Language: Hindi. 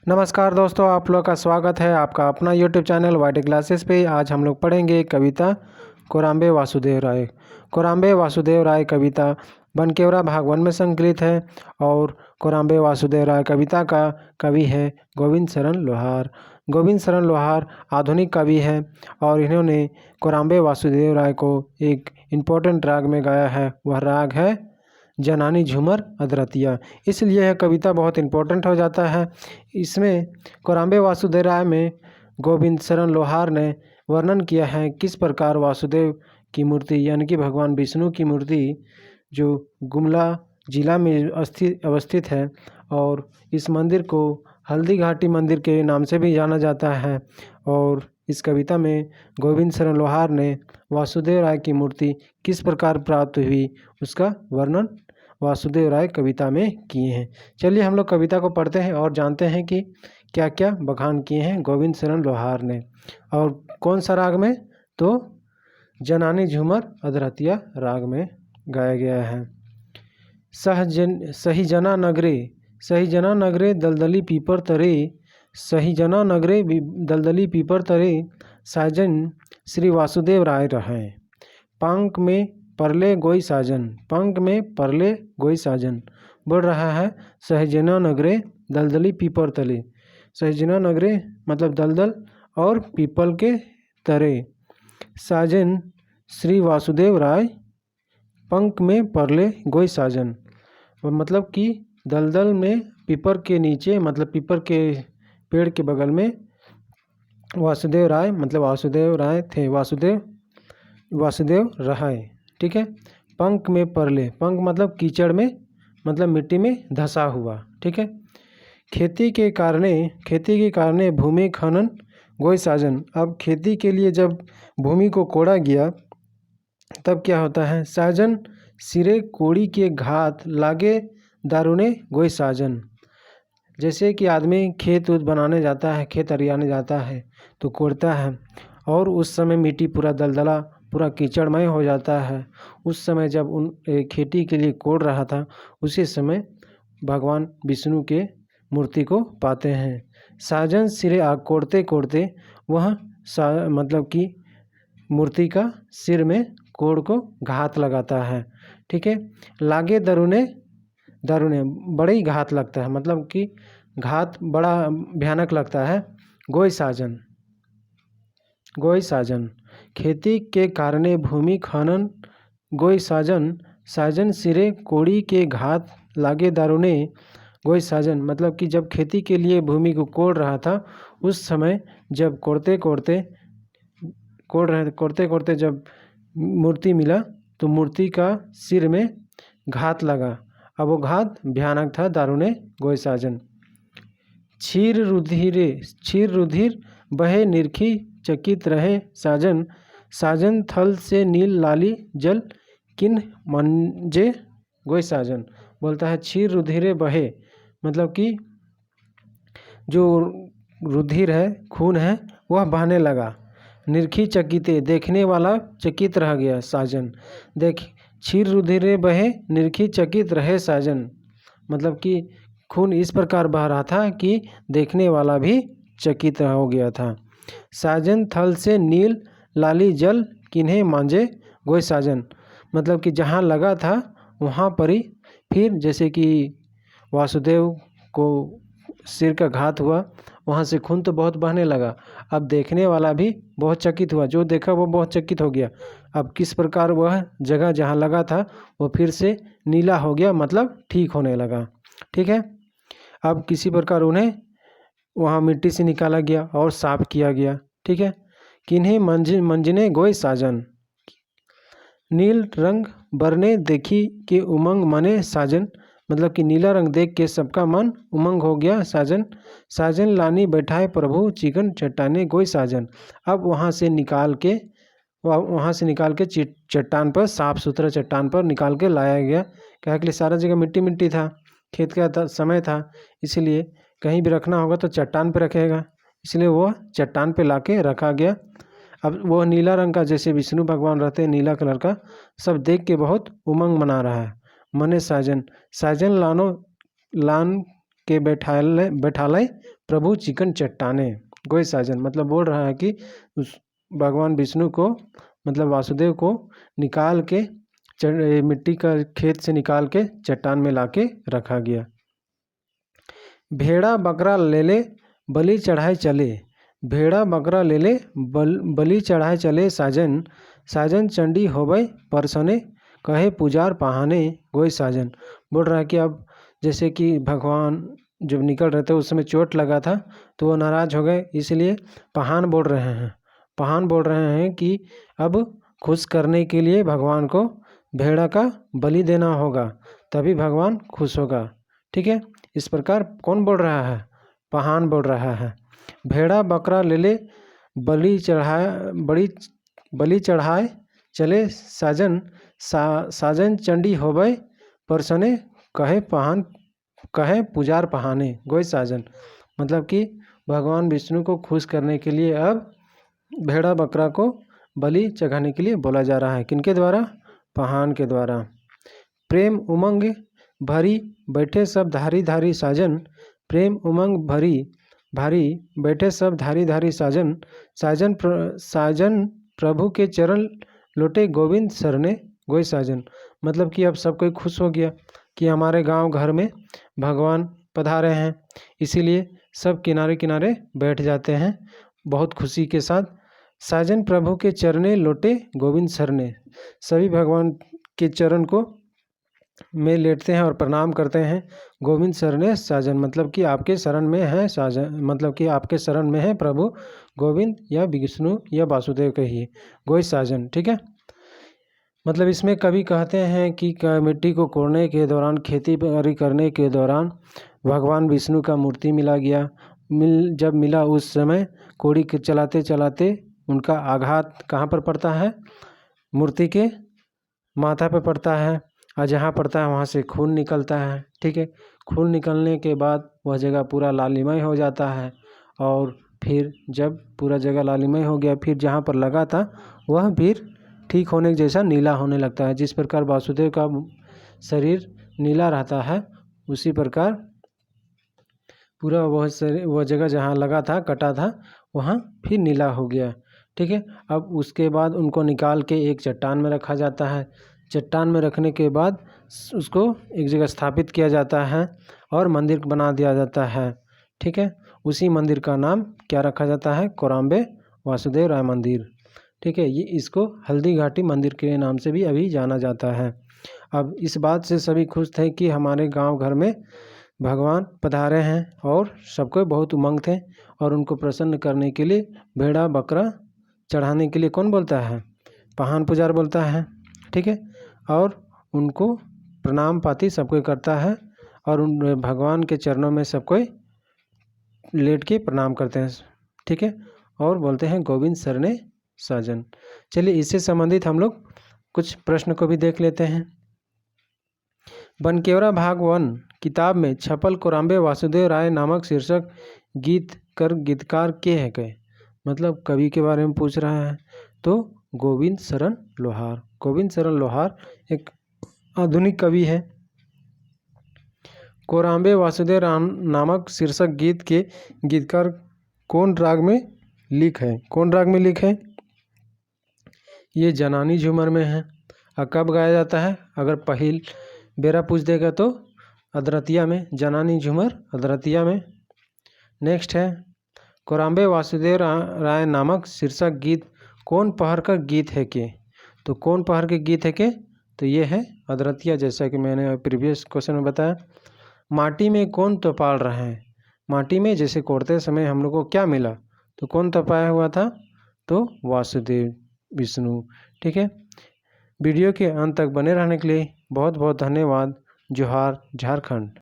नमस्कार दोस्तों, आप लोग का स्वागत है आपका अपना यूट्यूब चैनल वाईटी क्लासेस पे। आज हम लोग पढ़ेंगे कविता कोराम्बे वासुदेव राय। कोराम्बे वासुदेव राय कविता बनकेवरा भाग 1 में संकलित है और कोराम्बे वासुदेव राय कविता का कवि है गोविंद शरण लोहार। गोविंद शरण लोहार आधुनिक कवि है और इन्होंने कोराम्बे वासुदेव राय को एक इम्पोर्टेंट राग में गाया है। वह राग है जनानी झूमर अधरतिया, इसलिए यह कविता बहुत इम्पोर्टेंट हो जाता है। इसमें कोराम्बे वासुदेव राय में गोविंद शरण लोहार ने वर्णन किया है किस प्रकार वासुदेव की मूर्ति यानी कि भगवान विष्णु की मूर्ति जो गुमला जिला में अवस्थित है और इस मंदिर को हल्दी घाटी मंदिर के नाम से भी जाना जाता है। और इस कविता में गोविंद शरण लोहार ने वासुदेव राय की मूर्ति किस प्रकार प्राप्त हुई उसका वर्णन वासुदेव राय कविता में किए हैं। चलिए हम लोग कविता को पढ़ते हैं और जानते हैं कि क्या क्या बखान किए हैं गोविंद शरण लोहार ने और कौन सा राग में, तो जनानी झूमर अधरतिया राग में गाया गया है। सहीजना नगरे दलदली पीपर तरे, सहीजना नगरे दलदली पीपर तरे, साजन श्री वासुदेव राय रहे। पंख में परले गोई साजन, पंख में परले गोई साजन बोल रहा है सहजना नगरे दलदली पीपर तले। सहजना नगरे मतलब दलदल और पीपल के तरे, साजन श्री वासुदेव राय, पंख में परले गोई साजन मतलब कि दलदल में पीपर के नीचे मतलब पीपर के पेड़ के बगल में वासुदेव राय मतलब वासुदेव राय थे, वासुदेव रहाय। ठीक है। पंख में परले, पंख मतलब कीचड़ में मतलब मिट्टी में धंसा हुआ। ठीक है। खेती के कारणे भूमि खनन गोई साजन, अब खेती के लिए जब भूमि को कोड़ा गया तब क्या होता है, साजन सिरे कोड़ी के घात लागे दारुने गोई साजन। जैसे कि आदमी खेत बनाने जाता है, खेत हरियाने जाता है तो कोड़ता है और उस समय मिट्टी पूरा दलदला पूरा कीचड़मय हो जाता है। उस समय जब उन खेती के लिए कोड़ रहा था उसी समय भगवान विष्णु के मूर्ति को पाते हैं। साजन सिरे आग कोड़ते कोड़ते वह मतलब कि मूर्ति का सिर में कोड़ को घात लगाता है। ठीक है। लागे दरुने बड़े ही घात लगता है मतलब कि घात बड़ा भयानक लगता है। गोई साजन खेती के कारणे भूमि खनन गोई साजन, साजन सिरे कोड़ी के घात लागे दारुने गोई साजन मतलब कि जब खेती के लिए भूमि को कोड़ रहा था उस समय जब कोड़ते कोड़ते जब मूर्ति मिला तो मूर्ति का सिर में घात लगा। अब वो घात भयानक था, दारुणे गोई साजन। क्षीर रुधिर बहे निरखी चकित रहे साजन, साजन थल से नील लाली जल किन मंजे गोई साजन बोलता है क्षीर रुधिरे बहे मतलब कि जो रुधिर है, खून है, वह बहने लगा। निरखी चकिते देखने वाला चकित रह गया साजन। देख क्षीर रुधिरे बहे निरखी चकित रहे साजन मतलब कि खून इस प्रकार बह रहा था कि देखने वाला भी चकित हो गया था। साजन थल से नील लाली जल किन्हें मांझे गोई साजन मतलब कि जहाँ लगा था वहाँ पर ही फिर जैसे कि वासुदेव को सिर का घात हुआ वहाँ से खून तो बहुत बहने लगा। अब देखने वाला भी बहुत चकित हुआ, जो देखा वो बहुत चकित हो गया। अब किस प्रकार वह जगह जहाँ लगा था वो फिर से नीला हो गया मतलब ठीक होने लगा। ठीक है। अब किसी प्रकार उन्हें वहाँ मिट्टी से निकाला गया और साफ किया गया। ठीक है। किन्हें मंजने गोई साजन, नील रंग बरने देखी के उमंग मने साजन मतलब कि नीला रंग देख के सबका मन उमंग हो गया साजन। साजन लानी बैठाए प्रभु चिकन चट्टाने गोई साजन, अब वहाँ से निकाल के चट्टान पर साफ सुथरा चट्टान पर निकाल के लाया गया। क्या के लिए सारा जगह मिट्टी मिट्टी था, खेत का समय था, इसलिए कहीं भी रखना होगा तो चट्टान पर रखेगा, इसलिए वह चट्टान पे लाके रखा गया। अब वह नीला रंग का जैसे विष्णु भगवान रहते हैं नीला कलर का, सब देख के बहुत उमंग मना रहा है। मने साजन, साजन लान के बैठालय प्रभु चिकन चट्टाने गोय साजन। मतलब बोल रहा है कि उस भगवान विष्णु को मतलब वासुदेव को निकाल के मिट्टी का खेत से निकाल के चट्टान में लाके रखा गया। भेड़ा बकरा ले ले बलि चढ़ाए चले, भेड़ा बकरा ले ले बलि चढ़ाए चले साजन, साजन चंडी होवे परसने कहे पुजार पहाने गोय साजन। बोल रहा है कि अब जैसे कि भगवान जब निकल रहे थे उस समय चोट लगा था तो वो नाराज़ हो गए, इसलिए पहान बोल रहे हैं। पहान बोल रहे हैं कि अब खुश करने के लिए भगवान को भेड़ा का बलि देना होगा, तभी भगवान खुश होगा। ठीक है, इस प्रकार कौन बोल रहा है? पहान बोल रहा है। भेड़ा बकरा ले ले बलि चढ़ाए चले साजन, साजन चंडी होवे परसने कहे पहान कहे पुजार पहाने गोय साजन। मतलब कि भगवान विष्णु को खुश करने के लिए अब भेड़ा बकरा को बलि चढ़ाने के लिए बोला जा रहा है। किनके द्वारा? पहान के द्वारा। प्रेम उमंग भरी बैठे सब धारी धारी साजन, प्रेम उमंग भरी भारी बैठे सब धारी धारी साजन, साजन प्रभु के चरण लोटे गोविंद सरने गोय साजन। मतलब कि अब सब कोई खुश हो गया कि हमारे गांव घर में भगवान पधारे हैं, इसीलिए सब किनारे किनारे बैठ जाते हैं बहुत खुशी के साथ। साजन प्रभु के चरणे लोटे गोविंद सरने, सभी भगवान के चरण को में लेटते हैं और प्रणाम करते हैं। गोविंद सरने साजन मतलब कि आपके शरण में है साजन, मतलब कि आपके शरण में है प्रभु गोविंद या विष्णु या वासुदेव कहिए गोय साजन। ठीक है, मतलब इसमें कवि कहते हैं कि मिट्टी को कोड़ने के दौरान, खेती बाड़ी करने के दौरान भगवान विष्णु का मूर्ति जब मिला उस समय कोड़ी के चलाते चलाते उनका आघात कहाँ पर पड़ता है? मूर्ति के माथा पर पड़ता है, और जहाँ पड़ता है वहाँ से खून निकलता है। ठीक है, खून निकलने के बाद वह जगह पूरा लालिमय हो जाता है, और फिर जब पूरा जगह लालिमय हो गया फिर जहाँ पर लगा था वह फिर ठीक होने जैसा नीला होने लगता है। जिस प्रकार वासुदेव का शरीर नीला रहता है उसी प्रकार पूरा वह जगह जहाँ लगा था, कटा था, वहाँ फिर नीला हो गया। ठीक है, अब उसके बाद उनको निकाल के एक चट्टान में रखा जाता है। चट्टान में रखने के बाद उसको एक जगह स्थापित किया जाता है और मंदिर बना दिया जाता है। ठीक है, उसी मंदिर का नाम क्या रखा जाता है? कोराम्बे वासुदेव राय मंदिर। ठीक है, ये इसको हल्दी घाटी मंदिर के नाम से भी अभी जाना जाता है। अब इस बात से सभी खुश थे कि हमारे गांव घर में भगवान पधारे हैं, और सबको बहुत उमंग थे, और उनको प्रसन्न करने के लिए भेड़ा बकरा चढ़ाने के लिए कौन बोलता है? पहान पुजार बोलता है। ठीक है, और उनको प्रणाम पाती सब कोई करता है, और उन भगवान के चरणों में सब कोई लेट के प्रणाम करते हैं। ठीक है, और बोलते हैं गोविंद सरने साजन। चलिए इससे संबंधित हम लोग कुछ प्रश्न को भी देख लेते हैं। बनकेवरा भाग 1 किताब में छपल कोराम्बे वासुदेव राय नामक शीर्षक गीत कर गीतकार के हैं कहे? मतलब कवि के बारे में पूछ रहा है, तो गोविंद शरण लोहार। गोविंद शरण लोहार एक आधुनिक कवि है। कोराम्बे वासुदेव राम नामक शीर्षक गीत के गीतकार कौन राग में लिख है? कौन राग में लिख है? ये जनानी झूमर में है। और कब गाया जाता है? अगर पहिल बेरा पूछ देगा तो अदरतिया में, जनानी झूमर अदरतिया में। नेक्स्ट है कोराम्बे वासुदेव राय नामक शीर्षक गीत कौन पहर का गीत है के? तो कौन पहर के गीत है के? तो ये है अदरतिया, जैसा कि मैंने प्रीवियस क्वेश्चन में बताया। माटी में कौन तपाल रहा है? माटी में जैसे कोड़ते समय हम लोग को क्या मिला, तो कौन तपाया हुआ था? तो वासुदेव विष्णु। ठीक है, वीडियो के अंत तक बने रहने के लिए बहुत बहुत धन्यवाद। जोहार झारखंड।